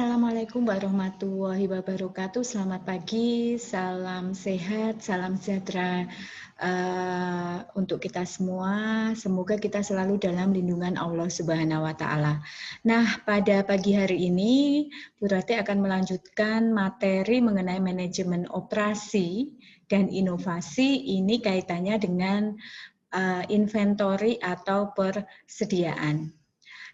Assalamualaikum warahmatullahi wabarakatuh. Selamat pagi, salam sehat, salam sejahtera untuk kita semua. Semoga kita selalu dalam lindungan Allah Subhanahu wa Ta'ala. Nah, pada pagi hari ini, Bu Rati akan melanjutkan materi mengenai manajemen operasi dan inovasi. Ini kaitannya dengan inventory atau persediaan.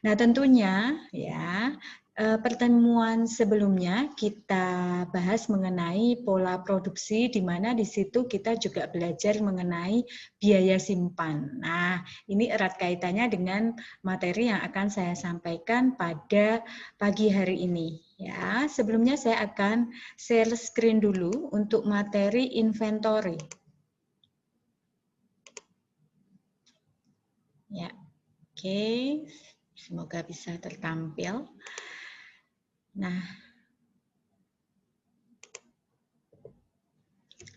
Nah, tentunya ya, pertemuan sebelumnya kita bahas mengenai pola produksi, di mana di situ kita juga belajar mengenai biaya simpan. Nah, ini erat kaitannya dengan materi yang akan saya sampaikan pada pagi hari ini. Ya, sebelumnya saya akan share screen dulu untuk materi inventory. Ya, oke. Semoga bisa tertampil. Nah,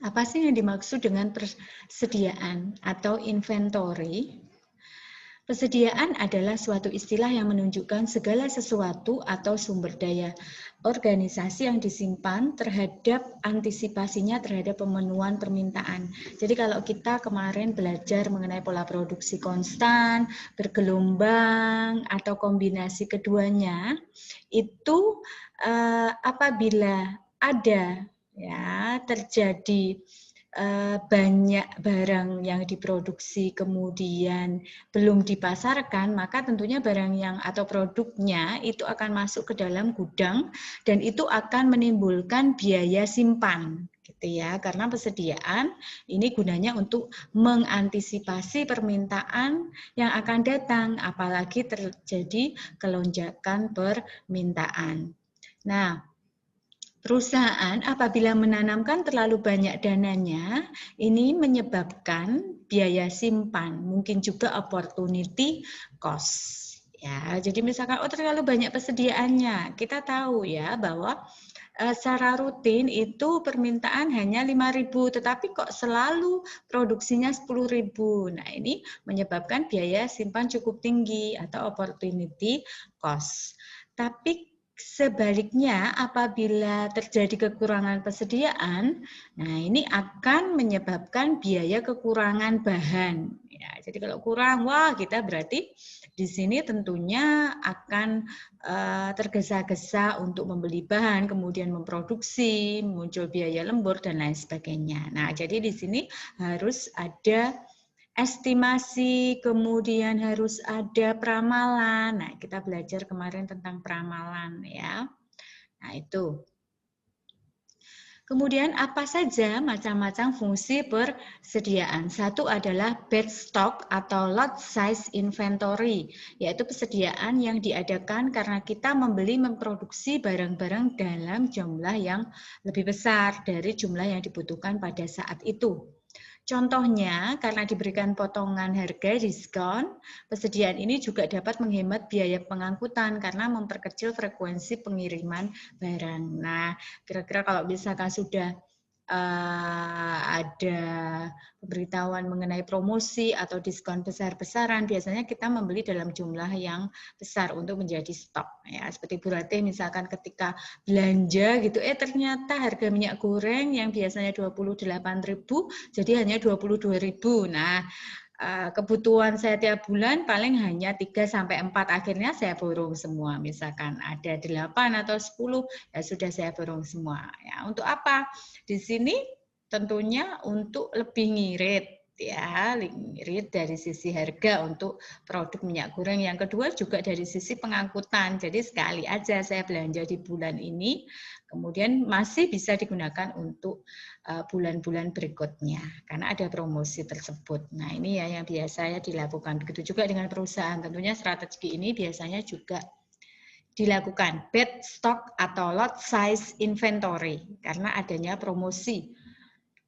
apa sih yang dimaksud dengan persediaan atau inventory? Persediaan adalah suatu istilah yang menunjukkan segala sesuatu atau sumber daya organisasi yang disimpan terhadap antisipasinya terhadap pemenuhan permintaan. Jadi kalau kita kemarin belajar mengenai pola produksi konstan, bergelombang, atau kombinasi keduanya, itu apabila ada terjadi banyak barang yang diproduksi kemudian belum dipasarkan, maka tentunya barang yang atau produknya itu akan masuk ke dalam gudang dan itu akan menimbulkan biaya simpan gitu ya, karena persediaan ini gunanya untuk mengantisipasi permintaan yang akan datang apalagi terjadi kelonjakan permintaan. Nah, perusahaan apabila menanamkan terlalu banyak dananya, ini menyebabkan biaya simpan, mungkin juga opportunity cost. Ya, jadi misalkan terlalu banyak persediaannya, kita tahu ya bahwa secara rutin itu permintaan hanya 5.000, tetapi kok selalu produksinya 10.000. Nah, ini menyebabkan biaya simpan cukup tinggi atau opportunity cost. Tapi sebaliknya, apabila terjadi kekurangan persediaan, nah ini akan menyebabkan biaya kekurangan bahan. Ya, jadi kalau kurang, wah kita berarti di sini tentunya akan tergesa-gesa untuk membeli bahan, kemudian memproduksi, muncul biaya lembur dan lain sebagainya. Nah, jadi di sini harus ada estimasi, kemudian harus ada pramalan. Nah, kita belajar kemarin tentang pramalan ya. Nah, itu. Kemudian apa saja macam-macam fungsi persediaan? Satu adalah batch stock atau lot size inventory, yaitu persediaan yang diadakan karena kita membeli memproduksi barang-barang dalam jumlah yang lebih besar dari jumlah yang dibutuhkan pada saat itu. Contohnya, karena diberikan potongan harga diskon, persediaan ini juga dapat menghemat biaya pengangkutan karena memperkecil frekuensi pengiriman barang. Nah, kira-kira kalau misalkan sudah ada pemberitahuan mengenai promosi atau diskon besar-besaran, biasanya kita membeli dalam jumlah yang besar untuk menjadi stok. Ya, seperti Bu Ratih misalkan ketika belanja gitu, ternyata harga minyak goreng yang biasanya 28.000 jadi hanya 22.000. Nah, kebutuhan saya tiap bulan paling hanya 3-4, akhirnya saya borong semua. Misalkan ada 8 atau 10, ya sudah saya borong semua. Ya, untuk apa? Di sini tentunya untuk lebih ngirit ya, ngirit dari sisi harga untuk produk minyak goreng. Yang kedua juga dari sisi pengangkutan. Jadi sekali aja saya belanja di bulan ini, kemudian masih bisa digunakan untuk bulan-bulan berikutnya karena ada promosi tersebut. Nah, ini ya yang biasanya dilakukan. Begitu juga dengan perusahaan. Tentunya strategi ini biasanya juga dilakukan batch stock atau lot size inventory karena adanya promosi,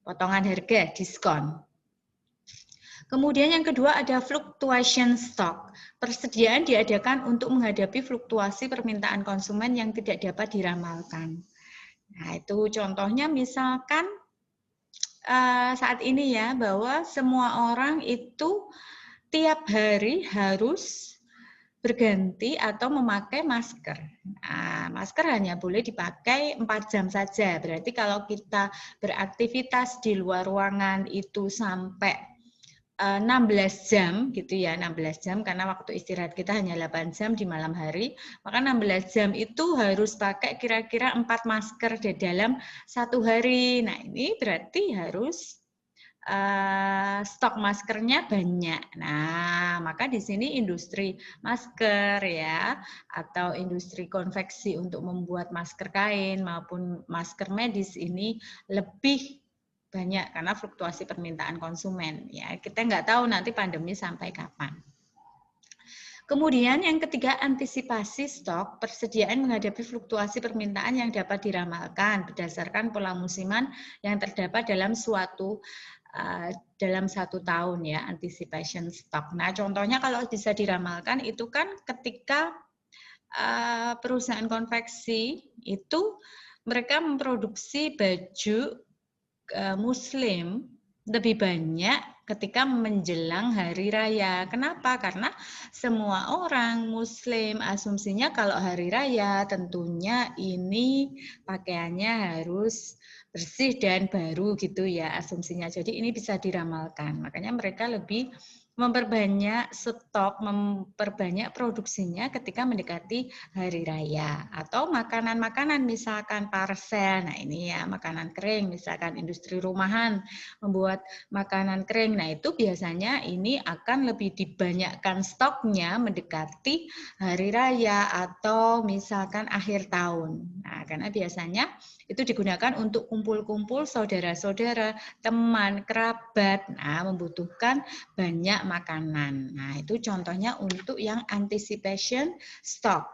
potongan harga, diskon. Kemudian yang kedua ada fluctuation stock. Persediaan diadakan untuk menghadapi fluktuasi permintaan konsumen yang tidak dapat diramalkan. Nah, itu contohnya misalkan saat ini ya, bahwa semua orang itu tiap hari harus berganti atau memakai masker. Nah, masker hanya boleh dipakai 4 jam saja. Berarti kalau kita beraktivitas di luar ruangan itu sampai 16 jam gitu ya, 16 jam karena waktu istirahat kita hanya 8 jam di malam hari, maka 16 jam itu harus pakai kira-kira 4 masker di dalam 1 hari. Nah, ini berarti harus stok maskernya banyak. Nah, maka di sini industri masker ya, atau industri konveksi untuk membuat masker kain maupun masker medis ini lebih banyak karena fluktuasi permintaan konsumen. Ya, kita nggak tahu nanti pandemi sampai kapan. Kemudian yang ketiga, antisipasi stok persediaan menghadapi fluktuasi permintaan yang dapat diramalkan berdasarkan pola musiman yang terdapat dalam dalam 1 tahun ya, anticipation stock. Nah, contohnya kalau bisa diramalkan itu kan ketika perusahaan konveksi itu mereka memproduksi baju Muslim lebih banyak ketika menjelang hari raya. Kenapa? Karena semua orang Muslim asumsinya kalau hari raya tentunya ini pakaiannya harus bersih dan baru gitu ya asumsinya. Jadi ini bisa diramalkan. Makanya mereka lebih memperbanyak stok, memperbanyak produksinya ketika mendekati hari raya. Atau makanan-makanan misalkan parcel, nah ini ya makanan kering, misalkan industri rumahan membuat makanan kering, nah itu biasanya ini akan lebih dibanyakkan stoknya mendekati hari raya atau misalkan akhir tahun. Nah, karena biasanya itu digunakan untuk kumpul-kumpul saudara-saudara, teman, kerabat, nah membutuhkan banyak makanan. Nah, itu contohnya untuk yang anticipation stock.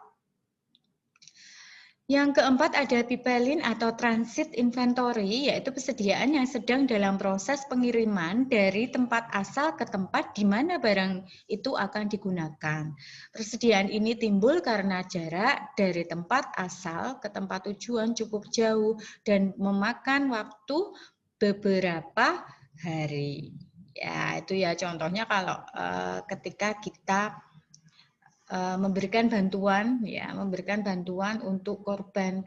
Yang keempat ada pipelin atau transit inventory, yaitu persediaan yang sedang dalam proses pengiriman dari tempat asal ke tempat di mana barang itu akan digunakan. Persediaan ini timbul karena jarak dari tempat asal ke tempat tujuan cukup jauh dan memakan waktu beberapa hari. Ya, itu ya contohnya kalau ketika kita memberikan bantuan untuk korban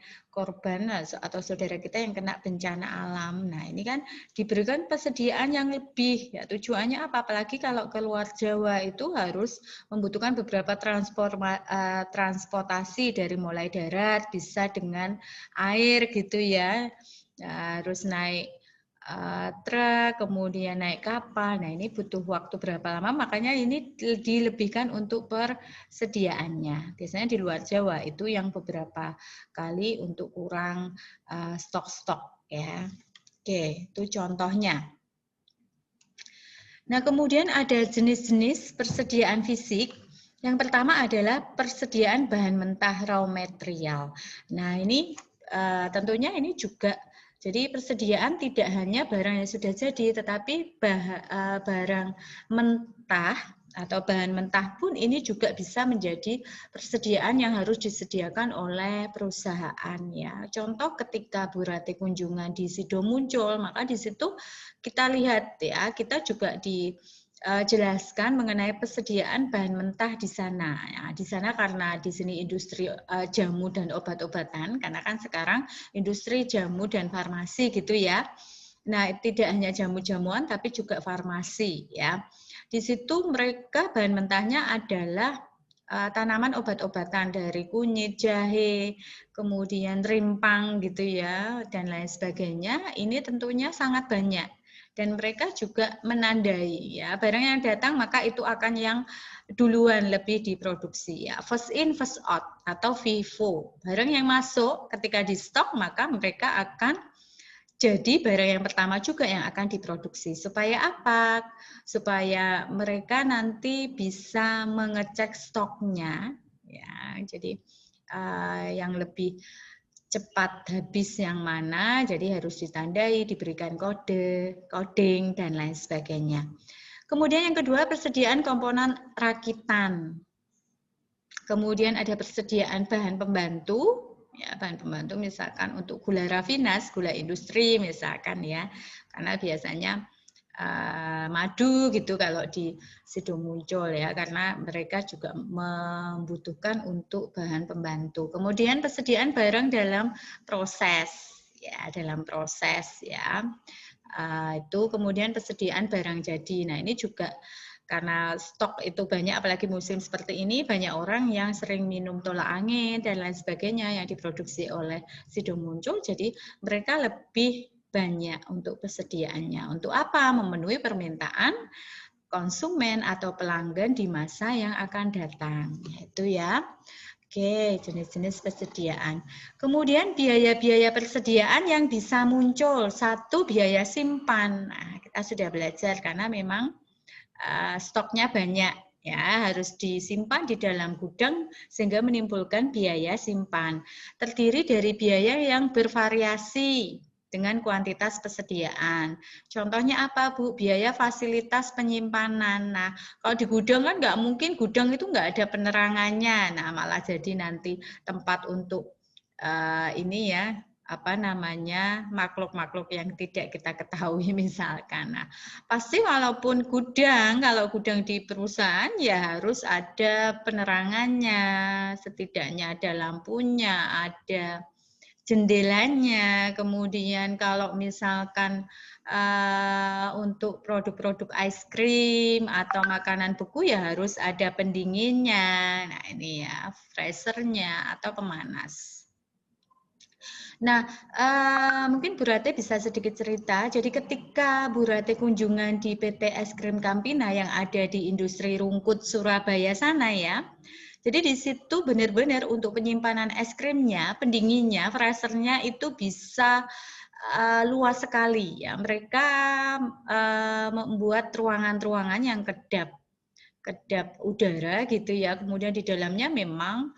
atau saudara kita yang kena bencana alam. Nah, ini kan diberikan persediaan yang lebih ya, tujuannya apa? Apalagi kalau keluar Jawa itu harus membutuhkan beberapa transportasi dari mulai darat bisa dengan air gitu ya. Harus naik truk, kemudian naik kapal. Nah, ini butuh waktu berapa lama, makanya ini dilebihkan untuk persediaannya. Biasanya di luar Jawa itu yang beberapa kali untuk kurang stok-stok ya. Oke, itu contohnya. Nah, kemudian ada jenis-jenis persediaan fisik. Yang pertama adalah persediaan bahan mentah raw material. Nah, ini tentunya ini juga jadi persediaan tidak hanya barang yang sudah jadi, tetapi barang mentah atau bahan mentah pun ini juga bisa menjadi persediaan yang harus disediakan oleh perusahaan ya. Contoh ketika Bu Rati kunjungan di Sido muncul, maka di situ kita lihat ya, kita juga jelaskan mengenai persediaan bahan mentah di sana. Ya, di sana karena di sini industri jamu dan obat-obatan, karena kan sekarang industri jamu dan farmasi gitu ya. Nah, tidak hanya jamu-jamuan tapi juga farmasi ya. Di situ mereka bahan mentahnya adalah tanaman obat-obatan dari kunyit, jahe, kemudian rimpang gitu ya dan lain sebagainya. Ini tentunya sangat banyak. Dan mereka juga menandai ya barang yang datang maka itu akan yang duluan lebih diproduksi ya, first in first out atau FIFO. Barang yang masuk ketika di stok maka mereka akan jadi barang yang pertama juga yang akan diproduksi. Supaya apa? Supaya mereka nanti bisa mengecek stoknya ya. Jadi yang lebih cepat habis yang mana, jadi harus ditandai, diberikan kode, coding, dan lain sebagainya. Kemudian yang kedua, persediaan komponen rakitan. Kemudian ada persediaan bahan pembantu, ya bahan pembantu misalkan untuk gula rafinas, gula industri misalkan ya, karena biasanya madu gitu kalau di Sidomuncul ya, karena mereka juga membutuhkan untuk bahan pembantu. Kemudian persediaan barang dalam proses ya, itu kemudian persediaan barang jadi. Nah, ini juga karena stok itu banyak, apalagi musim seperti ini, banyak orang yang sering minum tolak angin dan lain sebagainya yang diproduksi oleh Sidomuncul, jadi mereka lebih banyak untuk persediaannya. Untuk apa? Memenuhi permintaan konsumen atau pelanggan di masa yang akan datang. Itu ya. Oke, jenis-jenis persediaan. Kemudian biaya-biaya persediaan yang bisa muncul. Satu, biaya simpan. Nah, kita sudah belajar karena memang stoknya banyak, ya harus disimpan di dalam gudang sehingga menimbulkan biaya simpan. Terdiri dari biaya yang bervariasi dengan kuantitas persediaan. Contohnya apa, Bu? Biaya fasilitas penyimpanan. Nah, kalau di gudang kan nggak mungkin, gudang itu nggak ada penerangannya. Nah, malah jadi nanti tempat untuk ini ya, apa namanya, makhluk-makhluk yang tidak kita ketahui misalkan. Nah, pasti walaupun gudang, kalau gudang di perusahaan ya harus ada penerangannya, setidaknya ada lampunya, ada jendelanya. Kemudian kalau misalkan untuk produk-produk es krim atau makanan beku ya harus ada pendinginnya. Nah, ini ya, freezernya atau pemanas. Nah, mungkin Bu Rate bisa sedikit cerita. Jadi ketika Bu Rate kunjungan di PT Es Krim Campina yang ada di industri Rungkut Surabaya sana ya. Jadi di situ benar-benar untuk penyimpanan es krimnya, pendinginnya, freezernya itu bisa luas sekali ya. Mereka membuat ruangan-ruangan yang kedap udara gitu ya. Kemudian di dalamnya memang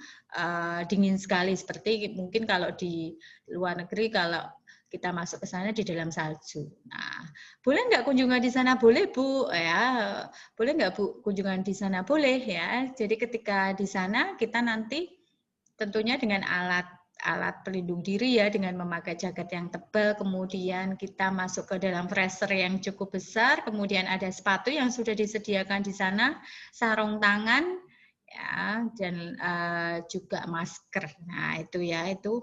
dingin sekali, seperti mungkin kalau di luar negeri kalau kita masuk ke sana di dalam salju. Nah, boleh nggak kunjungan di sana? Boleh, Bu. Ya, boleh nggak, Bu, kunjungan di sana? Boleh ya. Jadi ketika di sana kita nanti tentunya dengan alat pelindung diri ya, dengan memakai jaket yang tebal, kemudian kita masuk ke dalam freezer yang cukup besar, kemudian ada sepatu yang sudah disediakan di sana, sarung tangan, ya, dan juga masker. Nah, itu ya, itu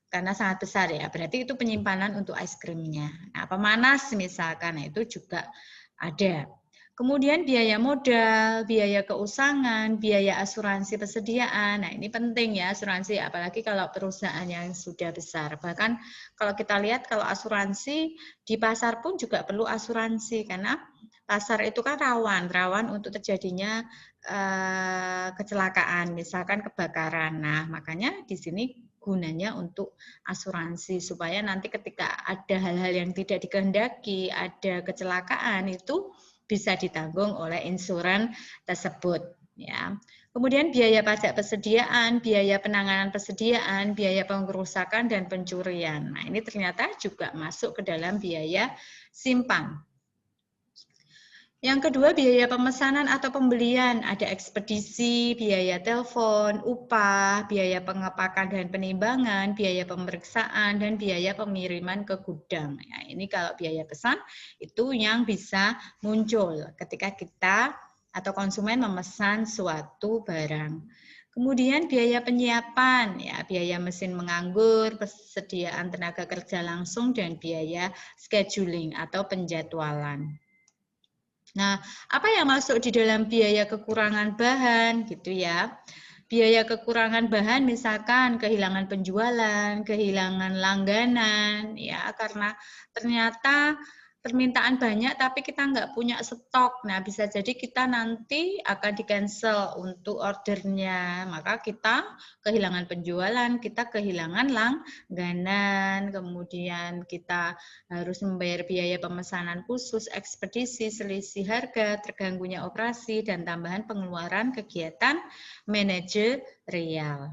karena sangat besar ya, berarti itu penyimpanan untuk es krimnya. Nah, pemanas misalkan, nah, itu juga ada. Kemudian biaya modal, biaya keusangan, biaya asuransi persediaan. Nah, ini penting ya, asuransi, apalagi kalau perusahaan yang sudah besar. Bahkan kalau kita lihat, kalau asuransi di pasar pun juga perlu asuransi, karena pasar itu kan rawan untuk terjadinya kecelakaan, misalkan kebakaran. Nah, makanya di sini gunanya untuk asuransi, supaya nanti ketika ada hal-hal yang tidak dikehendaki, ada kecelakaan, itu bisa ditanggung oleh insuran tersebut ya. Kemudian biaya pajak persediaan, biaya penanganan persediaan, biaya pengerusakan dan pencurian. Nah, ini ternyata juga masuk ke dalam biaya simpan. Yang kedua, biaya pemesanan atau pembelian, ada ekspedisi, biaya telepon, upah, biaya pengepakan dan penimbangan, biaya pemeriksaan, dan biaya pengiriman ke gudang. Ya, ini kalau biaya pesan itu yang bisa muncul ketika kita atau konsumen memesan suatu barang. Kemudian biaya penyiapan, ya, biaya mesin menganggur, persediaan tenaga kerja langsung, dan biaya scheduling atau penjadwalan. Nah, apa yang masuk di dalam biaya kekurangan bahan gitu ya? Biaya kekurangan bahan misalkan kehilangan penjualan, kehilangan langganan, ya karena ternyata permintaan banyak tapi kita nggak punya stok. Nah, bisa jadi kita nanti akan di-cancel untuk ordernya. Maka kita kehilangan penjualan, kita kehilangan langganan, kemudian kita harus membayar biaya pemesanan khusus, ekspedisi, selisih harga, terganggunya operasi, dan tambahan pengeluaran kegiatan manajerial.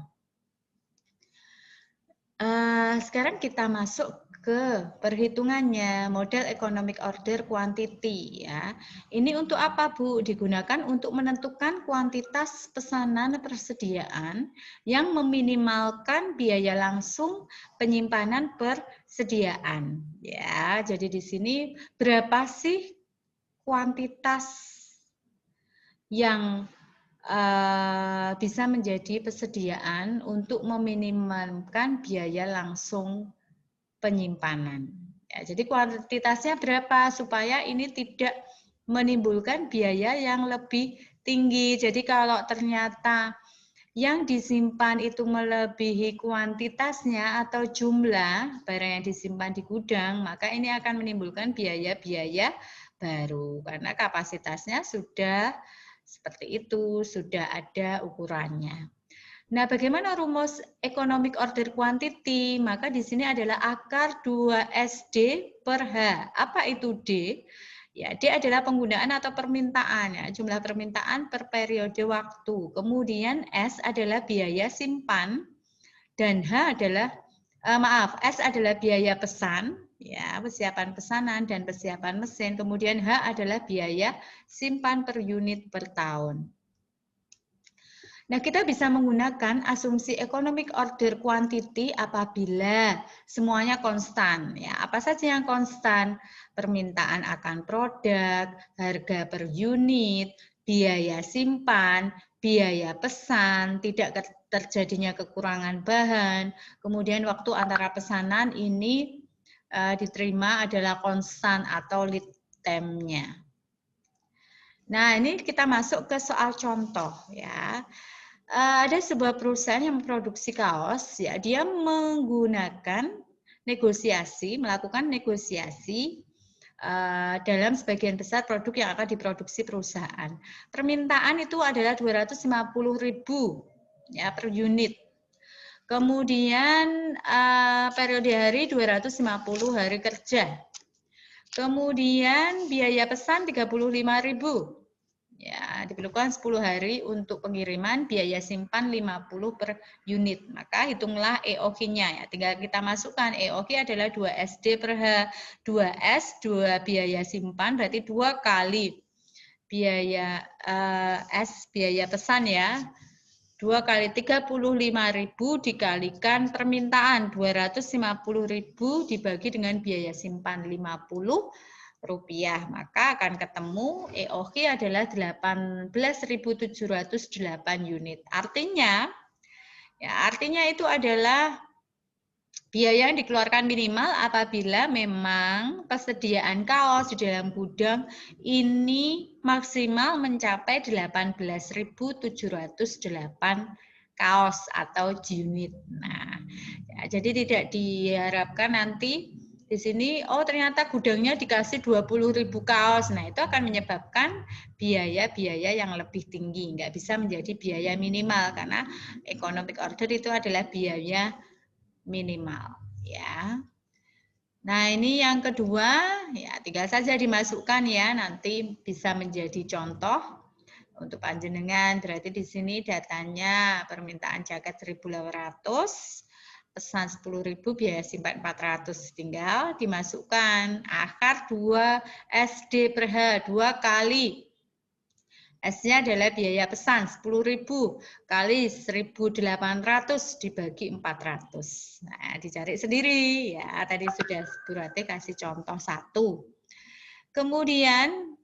Sekarang kita masuk ke perhitungannya, model economic order quantity ya. Ini untuk apa, Bu? Digunakan untuk menentukan kuantitas pesanan persediaan yang meminimalkan biaya langsung penyimpanan persediaan ya. Jadi di sini berapa sih kuantitas yang bisa menjadi persediaan untuk meminimalkan biaya langsung penyimpanan. Ya, jadi kuantitasnya berapa supaya ini tidak menimbulkan biaya yang lebih tinggi. Jadi kalau ternyata yang disimpan itu melebihi kuantitasnya atau jumlah barang yang disimpan di gudang, maka ini akan menimbulkan biaya-biaya baru karena kapasitasnya sudah seperti itu, sudah ada ukurannya. Nah, bagaimana rumus economic order quantity? Maka di sini adalah akar 2SD per H. Apa itu D? Ya, D adalah penggunaan atau permintaan, ya, jumlah permintaan per periode waktu. Kemudian S adalah biaya simpan dan H adalah S adalah biaya pesan, ya, persiapan pesanan dan persiapan mesin. Kemudian H adalah biaya simpan per unit per tahun. Nah, kita bisa menggunakan asumsi economic order quantity apabila semuanya konstan. Ya, apa saja yang konstan? Permintaan akan produk, harga per unit, biaya simpan, biaya pesan, tidak terjadinya kekurangan bahan, kemudian waktu antara pesanan ini diterima adalah konstan atau lead time-nya. Nah, ini kita masuk ke soal contoh ya. Ada sebuah perusahaan yang memproduksi kaos, ya, dia melakukan negosiasi dalam sebagian besar produk yang akan diproduksi perusahaan. Permintaan itu adalah 250.000 ya per unit. Kemudian periode hari 250 hari kerja. Kemudian biaya pesan 35.000. Ya, diperlukan 10 hari untuk pengiriman, biaya simpan 50 per unit. Maka hitunglah EOQ-nya ya. Tinggal kita masukkan EOQ adalah 2SD per H. 2S 2 biaya simpan berarti 2 kali biaya S biaya pesan ya. 2 kali 35.000 dikalikan permintaan 250.000 dibagi dengan biaya simpan 50 rupiah, maka akan ketemu EOQ adalah 18.708 unit. Artinya itu adalah biaya yang dikeluarkan minimal apabila memang persediaan kaos di dalam gudang ini maksimal mencapai 18.708 kaos atau unit. Nah, ya, jadi tidak diharapkan nanti di sini, ternyata gudangnya dikasih 20.000 kaos. Nah, itu akan menyebabkan biaya-biaya yang lebih tinggi. Nggak bisa menjadi biaya minimal, karena economic order itu adalah biaya minimal. Ya. Nah, ini yang kedua, ya tinggal saja dimasukkan ya, nanti bisa menjadi contoh untuk panjenengan. Berarti di sini datanya permintaan jaket 1.800, pesan 10.000, biaya simpan 400, tinggal dimasukkan akar 2 SD per H, 2 kali S-nya adalah biaya pesan 10.000 kali 1.800 dibagi 400. Nah, dicari sendiri ya. Tadi sudah Bu Rate kasih contoh 1. Kemudian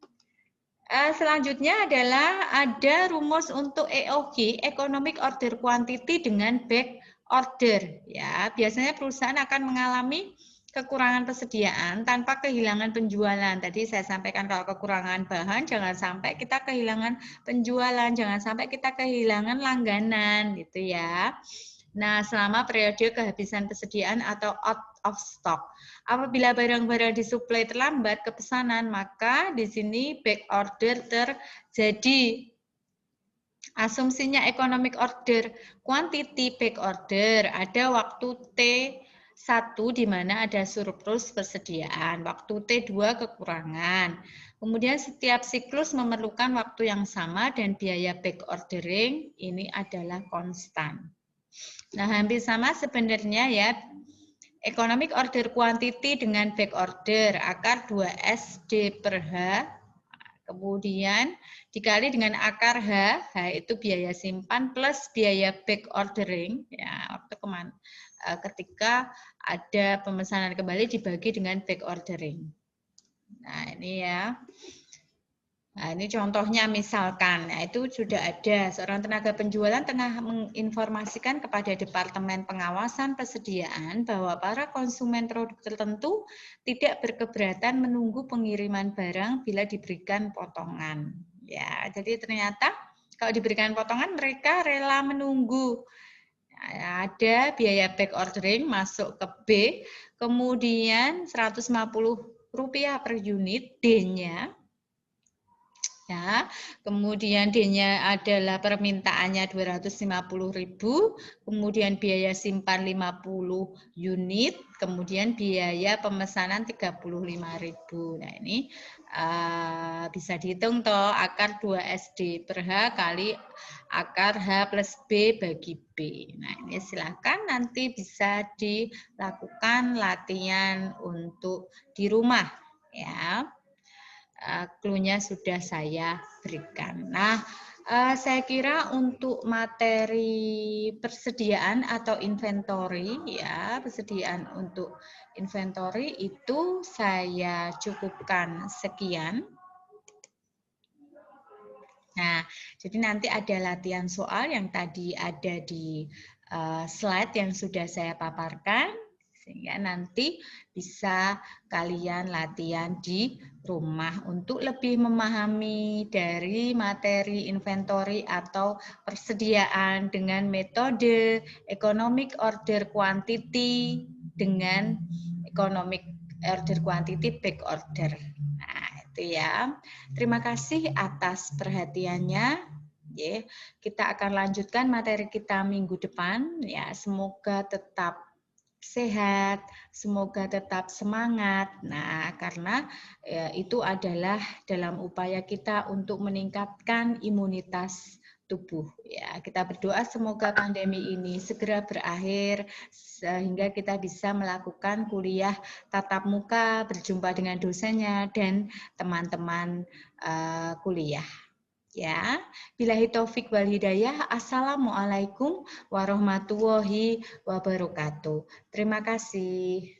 selanjutnya adalah ada rumus untuk EOQ, Economic Order Quantity dengan back order. Ya, biasanya perusahaan akan mengalami kekurangan persediaan tanpa kehilangan penjualan. Tadi saya sampaikan kalau kekurangan bahan, jangan sampai kita kehilangan penjualan, jangan sampai kita kehilangan langganan, gitu ya. Nah, selama periode kehabisan persediaan atau out of stock. Apabila barang-barang disuplai terlambat ke pesanan, maka di sini back order terjadi. Asumsinya economic order quantity back order, ada waktu T1 di mana ada surplus persediaan, waktu T2 kekurangan. Kemudian setiap siklus memerlukan waktu yang sama dan biaya back ordering ini adalah konstan. Nah, hampir sama sebenarnya ya. Economic order quantity dengan back order, akar 2SD per H, kemudian dikali dengan akar H, H itu biaya simpan plus biaya back ordering, ya, ketika ada pemesanan kembali dibagi dengan back ordering. Nah, ini ya. Nah, ini contohnya misalkan, nah itu sudah ada seorang tenaga penjualan tengah menginformasikan kepada Departemen Pengawasan Persediaan bahwa para konsumen produk tertentu tidak berkeberatan menunggu pengiriman barang bila diberikan potongan. Ya, jadi ternyata kalau diberikan potongan mereka rela menunggu. Nah, ada biaya back ordering masuk ke B, kemudian Rp150 per unit D-nya. Ya, kemudian D-nya adalah permintaannya 250.000, kemudian biaya simpan 50 unit, kemudian biaya pemesanan 35.000. Nah, ini bisa dihitung toh akar 2SD per H kali akar H plus B bagi B. Nah, ini silakan nanti bisa dilakukan latihan untuk di rumah ya. Clue-nya sudah saya berikan. Nah, saya kira untuk materi persediaan atau inventory ya, persediaan untuk inventory itu saya cukupkan sekian. Nah, jadi nanti ada latihan soal yang tadi ada di slide yang sudah saya paparkan. Sehingga nanti bisa kalian latihan di rumah untuk lebih memahami dari materi inventory atau persediaan dengan metode economic order quantity dengan economic order quantity back order. Nah, itu ya. Terima kasih atas perhatiannya. Kita akan lanjutkan materi kita minggu depan. Ya, semoga tetap sehat, semoga tetap semangat. Nah, karena itu adalah dalam upaya kita untuk meningkatkan imunitas tubuh. Ya, kita berdoa semoga pandemi ini segera berakhir sehingga kita bisa melakukan kuliah tatap muka, berjumpa dengan dosennya dan teman-teman kuliah. Ya, billahi taufik wal hidayah. Assalamualaikum warahmatullahi wabarakatuh. Terima kasih.